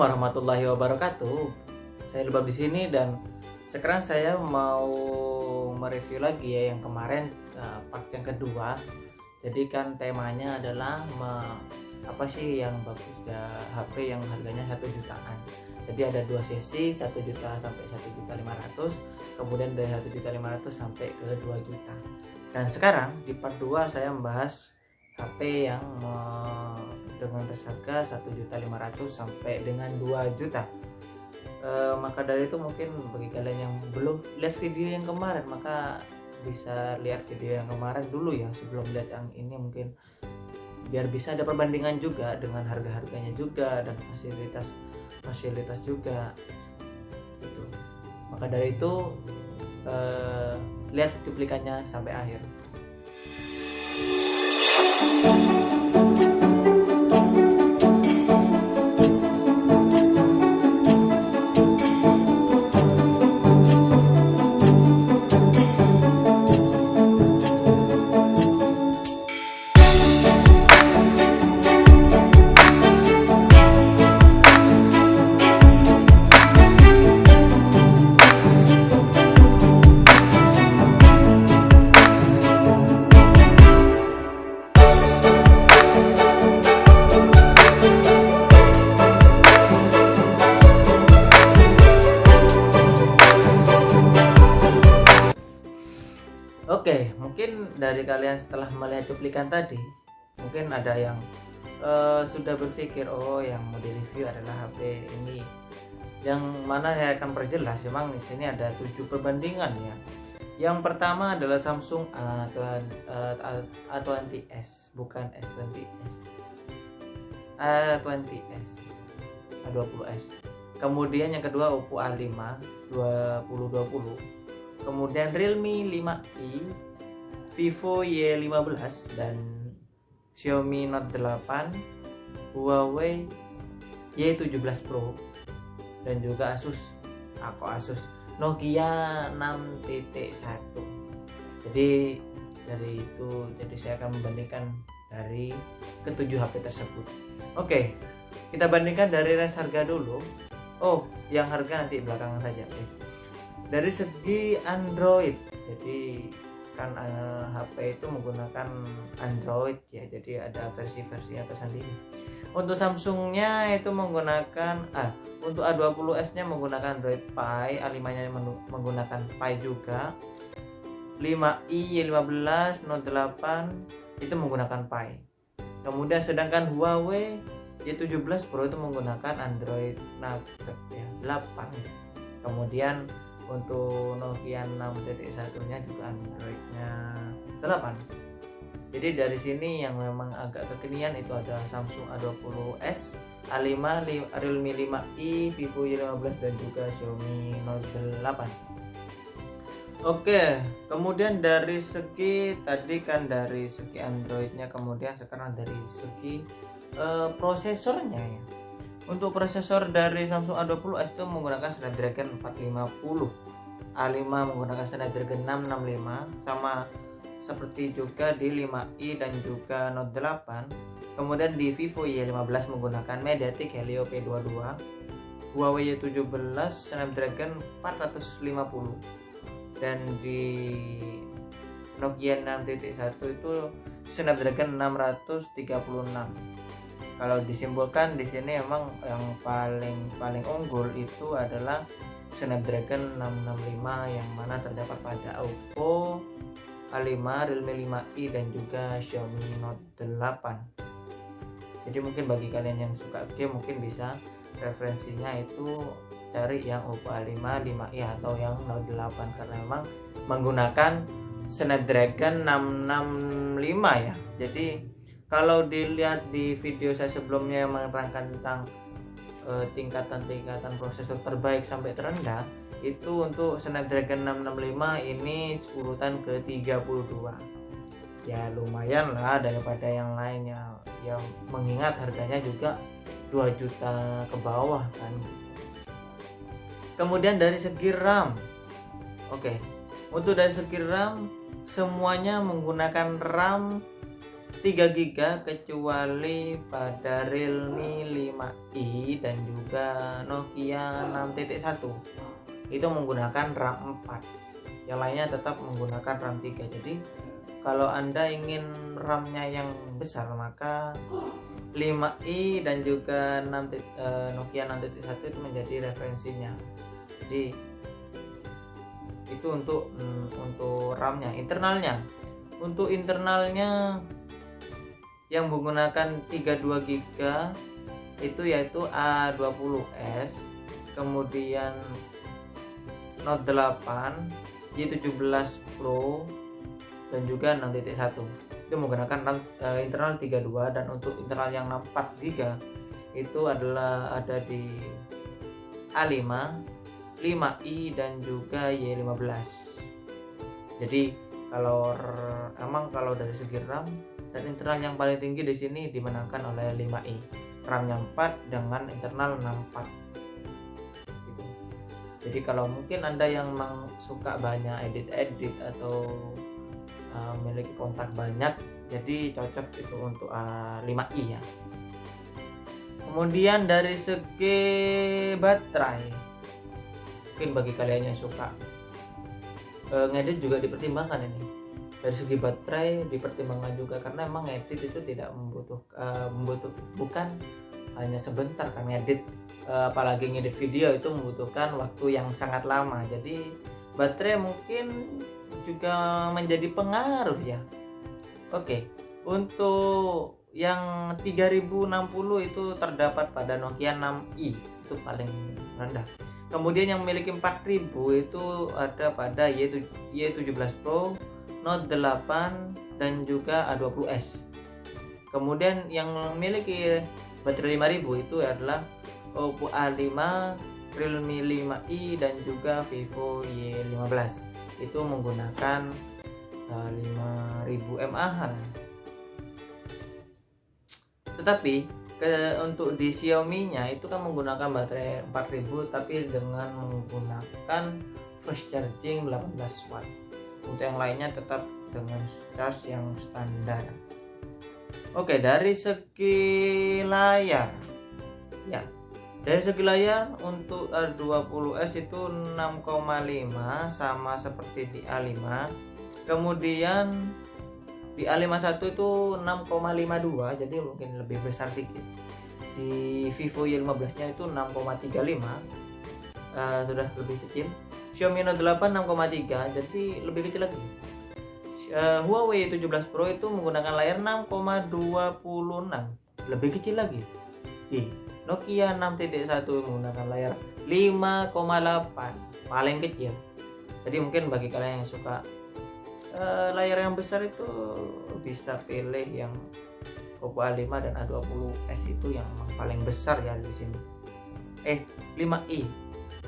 warahmatullahi wabarakatuh. Saya Lubab di sini dan sekarang saya mau mereview lagi ya yang kemarin part yang kedua. Jadi kan temanya adalah apa sih yang bagus ya HP yang harganya 1 jutaan. Jadi ada dua sesi, 1 juta sampai 1.500.000, kemudian dari 1.500.000 sampai ke 2 juta. Dan sekarang di part 2 saya membahas HP yang dengan harga 1.500.000 sampai dengan 2 juta. Maka dari itu mungkin bagi kalian yang belum lihat video yang kemarin, maka bisa lihat video yang kemarin dulu ya sebelum lihat yang ini, mungkin biar bisa ada perbandingan juga dengan harga-harganya juga dan fasilitas juga gitu. Maka dari itu lihat cuplikannya sampai akhir. Oke, mungkin dari kalian setelah melihat cuplikan tadi, mungkin ada yang sudah berpikir, oh yang mau direview adalah HP ini. Yang mana saya akan perjelas, memang di sini ada 7 perbandingan ya. Yang pertama adalah Samsung A20s, bukan S20s. A20s, A20s. Kemudian yang kedua Oppo A5 2020. Kemudian Realme 5i, Vivo Y15 dan Xiaomi Note 8, Huawei Y17 Pro dan juga Asus Nokia 6.1. Jadi saya akan membandingkan dari ketujuh HP tersebut. Oke, kita bandingkan dari range harga dulu. Oh, yang harga nanti belakangan saja. Dari segi Android, jadi kan HP itu menggunakan Android ya, jadi ada versi-versinya tersendiri. Untuk Samsungnya itu menggunakan untuk A20s nya menggunakan Android Pie, A5 nya menggunakan Pie juga, 5i, Y15, Note 8 itu menggunakan Pie. Kemudian sedangkan Huawei Y17 Pro itu menggunakan Android Nugget ya, 8. Kemudian untuk Nokia 6.1 nya juga Androidnya 8. Jadi dari sini yang memang agak kekinian itu ada Samsung A20s, A5, Realme 5i, Vivo Y15 dan juga Xiaomi Note 8. Oke, kemudian dari segi tadi kan dari segi Androidnya, kemudian sekarang dari segi prosesornya ya. Untuk prosesor dari Samsung A20s itu menggunakan Snapdragon 450, A5 menggunakan Snapdragon 665, sama seperti juga di 5i dan juga Note 8. Kemudian di Vivo Y15 menggunakan MediaTek Helio P22, Huawei Y17 Snapdragon 450, dan di Nokia 6.1 itu Snapdragon 636. Kalau disimpulkan di sini emang yang paling unggul itu adalah Snapdragon 665 yang mana terdapat pada Oppo A5, Realme 5i dan juga Xiaomi Note 8. Jadi mungkin bagi kalian yang suka game mungkin bisa referensinya itu cari yang Oppo A5, 5i atau yang Note 8 karena memang menggunakan Snapdragon 665 ya. Jadi kalau dilihat di video saya sebelumnya yang menerangkan tentang tingkatan prosesor terbaik sampai terendah, itu untuk Snapdragon 665 ini urutan ke-32. Ya lumayan lah daripada yang lainnya, yang mengingat harganya juga 2 juta ke bawah kan. Kemudian dari segi RAM, oke, untuk dari segi RAM semuanya menggunakan RAM 3 GB kecuali pada Realme 5i dan juga Nokia 6.1 itu menggunakan RAM 4, yang lainnya tetap menggunakan RAM 3. Jadi kalau Anda ingin RAM-nya yang besar maka 5i dan juga Nokia 6.1 itu menjadi referensinya. Jadi itu untuk RAM-nya. Untuk internalnya yang menggunakan 32 GB itu yaitu A20s, kemudian Note 8, Y17 Pro dan juga 6.1. Itu menggunakan internal 32, dan untuk internal yang 64 GB itu adalah ada di A5, 5i dan juga Y15. Jadi kalau dari segi RAM dan internal yang paling tinggi di sini dimenangkan oleh 5i. RAM-nya 4 dengan internal 64. Gitu. Jadi kalau mungkin Anda yang memang suka banyak edit atau memiliki kontak banyak, jadi cocok itu untuk 5i ya. Kemudian dari segi baterai, mungkin bagi kalian yang suka ngedit juga dipertimbangkan ini. Dari segi baterai dipertimbangkan juga, karena emang ngedit itu tidak bukan hanya sebentar kan ngedit, apalagi ngedit video itu membutuhkan waktu yang sangat lama. Jadi baterai mungkin juga menjadi pengaruh ya. Oke, untuk yang 3060 itu terdapat pada Nokia 6i, itu paling rendah. Kemudian yang memiliki 4000 itu ada pada Y17 Pro, Note 8 dan juga A20s. Kemudian yang memiliki baterai 5000 itu adalah Oppo A5, Realme 5i dan juga Vivo Y15. Itu menggunakan 5000 mAh. Tetapi untuk di Xiaomi-nya itu kan menggunakan baterai 4000 tapi dengan menggunakan fast charging 18 watt. Untuk yang lainnya tetap dengan charge yang standar. Oke, dari segi layar ya, dari segi layar untuk A20s itu 6,5 sama seperti di A5. Kemudian di A51 itu 6,52, jadi mungkin lebih besar sedikit. Di Vivo Y15 nya itu 6,35, sudah lebih kecil. Xiaomi Note 8 6,3, jadi lebih kecil lagi. Huawei 17 Pro itu menggunakan layar 6,26, lebih kecil lagi. Di Nokia 6.1 menggunakan layar 5,8, paling kecil. Jadi mungkin bagi kalian yang suka layar yang besar itu bisa pilih yang Oppo A5 dan A20s itu yang paling besar ya di sini. 5i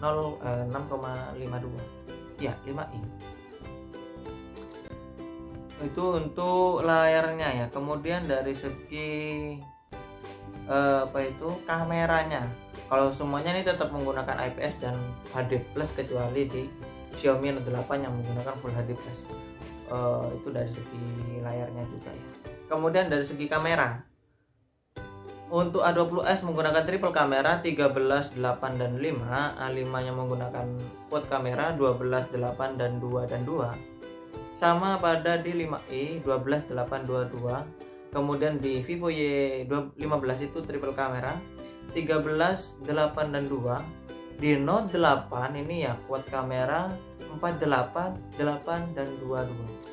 6,52 ya, 5i itu untuk layarnya ya. Kemudian dari segi kameranya, kalau semuanya ini tetap menggunakan IPS dan HD plus kecuali di Xiaomi Note 8 yang menggunakan Full HD plus. Itu dari segi layarnya juga ya. Kemudian dari segi kamera, untuk A20s menggunakan triple kamera 13, 8 dan 5. A5 nya menggunakan quad kamera 12, 8 dan 2 dan 2. Sama pada di 5i 12, 8, 2, 2. Kemudian di Vivo Y15 itu triple kamera 13, 8 dan 2. Di Note 8 ini ya quad kamera 4, 8, 8 dan 2, 2.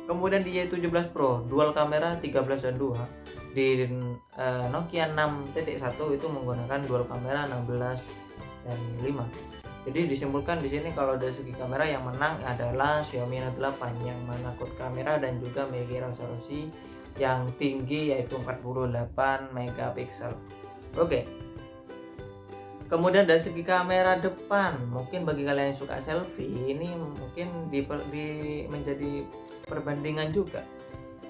Kemudian di Y17 Pro dual kamera 13 dan 2. Di Nokia 6.1 itu menggunakan dual kamera 16 dan 5. Jadi disimpulkan di sini kalau dari segi kamera yang menang adalah Xiaomi Note 8 yang mana quad kamera dan juga memiliki resolusi yang tinggi yaitu 48 megapiksel. Oke. Kemudian dari segi kamera depan, mungkin bagi kalian yang suka selfie ini mungkin menjadi perbandingan juga.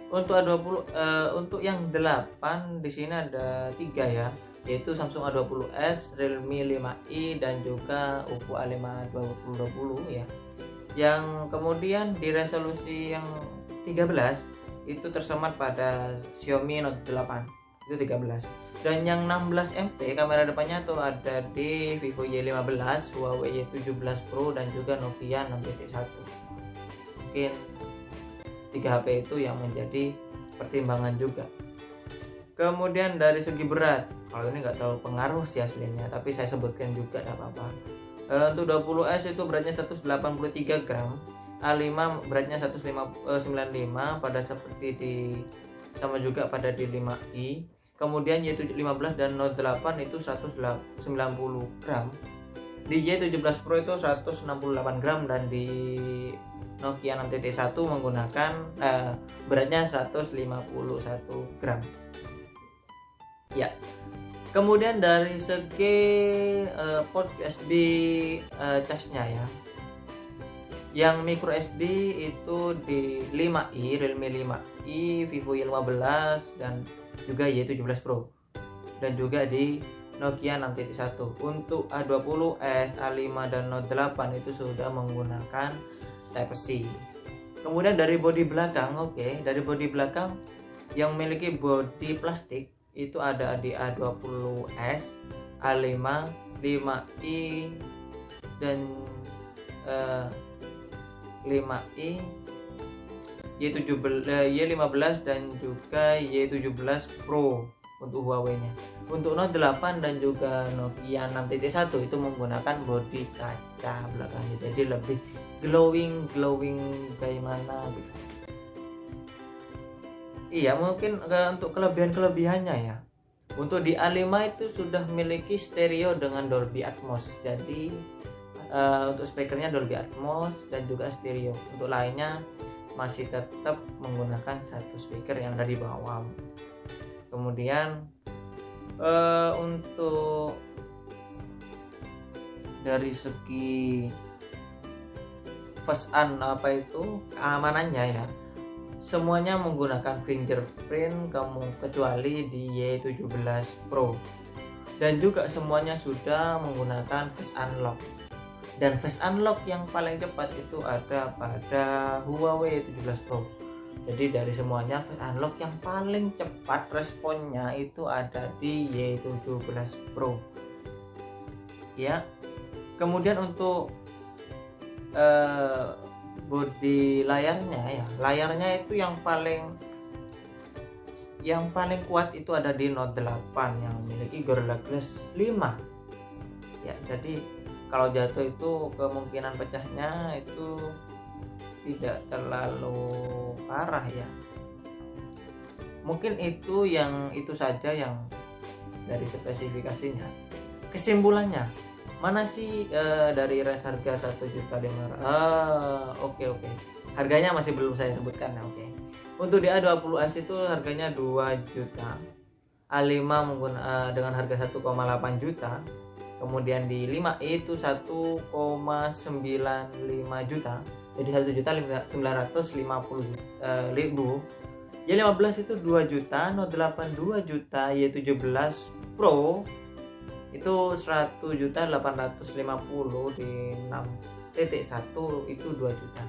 Untuk A20 untuk yang 8 di sini ada 3 ya, yaitu Samsung A20s, Realme 5i dan juga Oppo A5 2020 ya. Yang kemudian di resolusi yang 13 itu tersemat pada Xiaomi Note 8 itu 13. Dan yang 16 MP kamera depannya tuh ada di Vivo Y15, Huawei Y17 Pro dan juga Nokia 6.1. Mungkin 3 HP itu yang menjadi pertimbangan juga. Kemudian dari segi berat, kalau ini nggak terlalu pengaruh sih aslinya, tapi saya sebutkan juga tidak apa-apa. Untuk 20S itu beratnya 183 gram, A5 beratnya 195 pada seperti di sama juga pada di 5i. Kemudian Y15 dan Note 8 itu 190 gram. Di Y17 Pro itu 168 gram dan di Nokia 6.1 menggunakan beratnya 151 gram. Ya. Kemudian dari segi port USB casnya ya. Yang micro SD itu di 5i, Realme 5i, Vivo Y15 dan juga Y17 Pro. Dan juga di Nokia 6.1. Untuk A20s, A5 dan Note 8 itu sudah menggunakan Type-C. Kemudian dari bodi belakang, dari bodi belakang yang memiliki bodi plastik itu ada di A20s, A5, 5i dan 5i, Y15 dan juga Y17 Pro untuk Huawei-nya. Untuk Note 8 dan juga Nokia 6.1 itu menggunakan bodi kaca belakangnya, jadi lebih glowing kayak mana gitu. Iya, mungkin untuk kelebihannya ya. Untuk di A5 itu sudah memiliki stereo dengan Dolby Atmos. Jadi untuk speakernya Dolby Atmos dan juga stereo. Untuk lainnya masih tetap menggunakan satu speaker yang ada di bawah. Kemudian untuk dari segi keamanannya ya, semuanya menggunakan fingerprint kecuali di Y17 Pro, dan juga semuanya sudah menggunakan face unlock. Dan face unlock yang paling cepat itu ada pada Huawei Y17 Pro. Jadi dari semuanya face unlock yang paling cepat responnya itu ada di Y17 Pro ya. Kemudian untuk bodi layarnya itu yang paling kuat itu ada di Note 8 yang memiliki Gorilla Glass 5 ya. Jadi kalau jatuh itu kemungkinan pecahnya itu tidak terlalu parah ya. Mungkin itu saja yang dari spesifikasinya. Kesimpulannya, mana sih dari range harga 1.500.000? Oke. Harganya masih belum saya sebutkan ya. Oke. Untuk di A20s itu harganya 2 juta. A5 dengan harga 1,8 juta. Kemudian di 5i itu 1,95 juta. Jadi 1.950.000. Y15 itu 2 juta, Note 8 2 juta, Y17 Pro itu 1.850.000 di 6.1 itu 2 juta.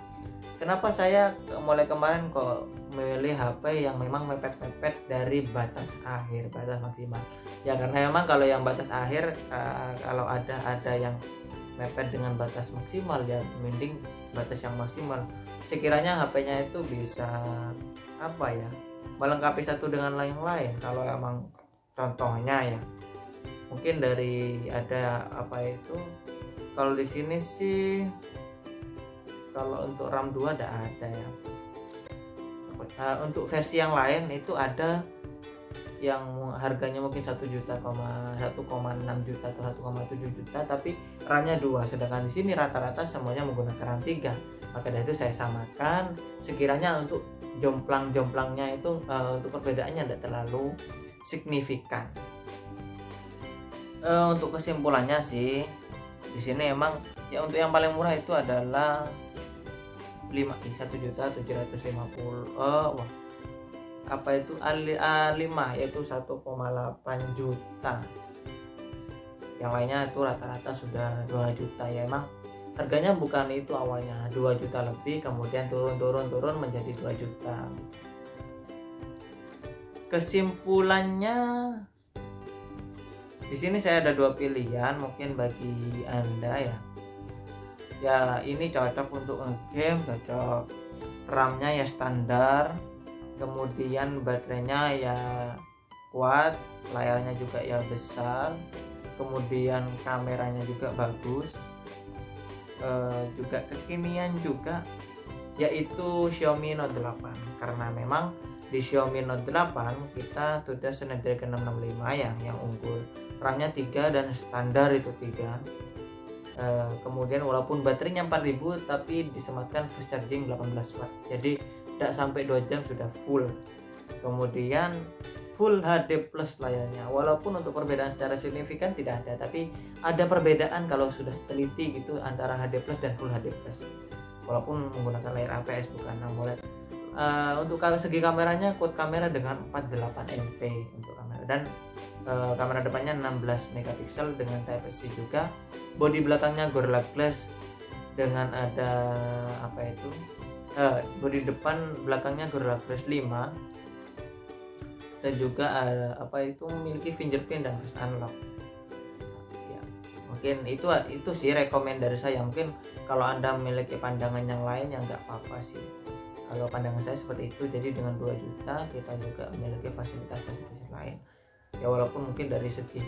Kenapa saya mulai kemarin kok memilih HP yang memang mepet-mepet dari batas akhir, batas maksimal? Ya karena memang kalau yang batas akhir kalau ada yang mepet dengan batas maksimal ya mending batas yang maksimal. Sekiranya HP-nya itu bisa melengkapi satu dengan lain. Kalau emang contohnya ya mungkin dari kalau di sini sih kalau untuk RAM 2 ada ya. Untuk versi yang lain itu ada yang harganya mungkin 1,6 juta atau 1,7 juta tapi RAM-nya 2, sedangkan di sini rata-rata semuanya menggunakan RAM 3. Maka dari itu saya samakan, sekiranya untuk jomplang-jomplangnya itu untuk perbedaannya tidak terlalu signifikan. Untuk kesimpulannya sih di sini emang ya untuk yang paling murah itu adalah 5i 1.750.000. A5 yaitu 1,8 juta. Yang lainnya itu rata-rata sudah 2 juta ya. Emang harganya bukan itu awalnya 2 juta lebih, kemudian turun menjadi 2 juta. kesimpulannya di sini saya ada dua pilihan mungkin bagi Anda ya. Ya ini cocok untuk ngegame, cocok. RAM-nya ya standar, kemudian baterainya ya kuat, layarnya juga ya besar, kemudian kameranya juga bagus, juga kekinian juga, yaitu Xiaomi Note 8. Karena memang di Xiaomi Note 8 kita sudah Snapdragon 665 yang unggul, RAM-nya 3 dan standar itu 3. Kemudian walaupun baterainya 4000 tapi disematkan fast charging 18 watt, jadi tidak sampai 2 jam sudah full. Kemudian Full HD plus layarnya, walaupun untuk perbedaan secara signifikan tidak ada, tapi ada perbedaan kalau sudah teliti gitu antara HD plus dan Full HD plus, walaupun menggunakan layar IPS bukan AMOLED. Untuk segi kameranya quad kamera dengan 48 MP untuk kamera, dan kamera depannya 16 megapiksel dengan Type-C juga. Bodi belakangnya Gorilla Glass dengan ada apa itu? Bodi depan belakangnya Gorilla Glass 5 dan juga apa itu memiliki fingerprint dan face unlock. Ya, mungkin itu sih rekomend dari saya. Mungkin kalau Anda memiliki pandangan yang lain ya nggak apa-apa sih. Kalau pandangan saya seperti itu, jadi dengan 2 juta kita juga memiliki fasilitas-fasilitas lain. Ya walaupun mungkin dari segi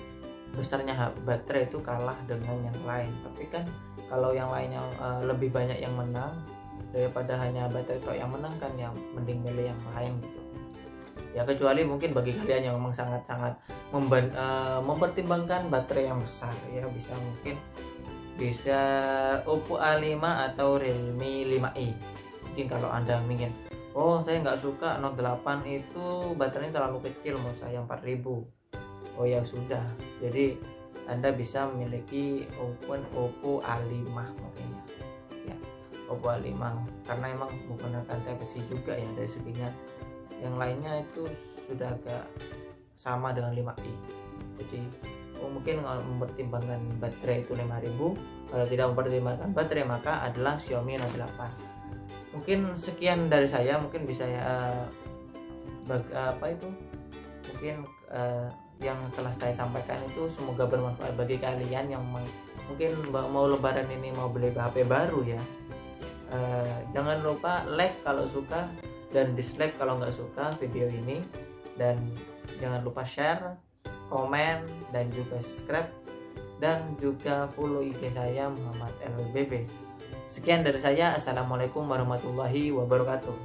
besarnya baterai itu kalah dengan yang lain, tapi kan kalau yang lainnya lebih banyak yang menang daripada hanya baterai tok yang menang, kan yang mending milih yang lain gitu. Ya kecuali mungkin bagi kalian yang memang sangat-sangat mempertimbangkan baterai yang besar, ya mungkin bisa Oppo A5 atau Realme 5i. Mungkin kalau Anda ingin, oh saya nggak suka Note 8 itu baterainya terlalu kecil, mau saya 4000. Oh ya sudah, jadi Anda bisa memiliki Oppo A5 mungkin ya, Oppo A5 karena emang menggunakan Type-C juga ya dari seginya. Yang lainnya itu sudah agak sama dengan 5i. Jadi mungkin kalau mempertimbangkan baterai itu 5000, kalau tidak mempertimbangkan baterai maka adalah Xiaomi Note 8. Mungkin sekian dari saya, mungkin bisa mungkin yang telah saya sampaikan itu semoga bermanfaat bagi kalian yang mungkin mau lebaran ini mau beli HP baru ya. Jangan lupa like kalau suka dan dislike kalau nggak suka video ini, dan jangan lupa share, komen, dan juga subscribe, dan juga follow IG saya Muhammad LBB. Sekian dari saya, assalamualaikum warahmatullahi wabarakatuh.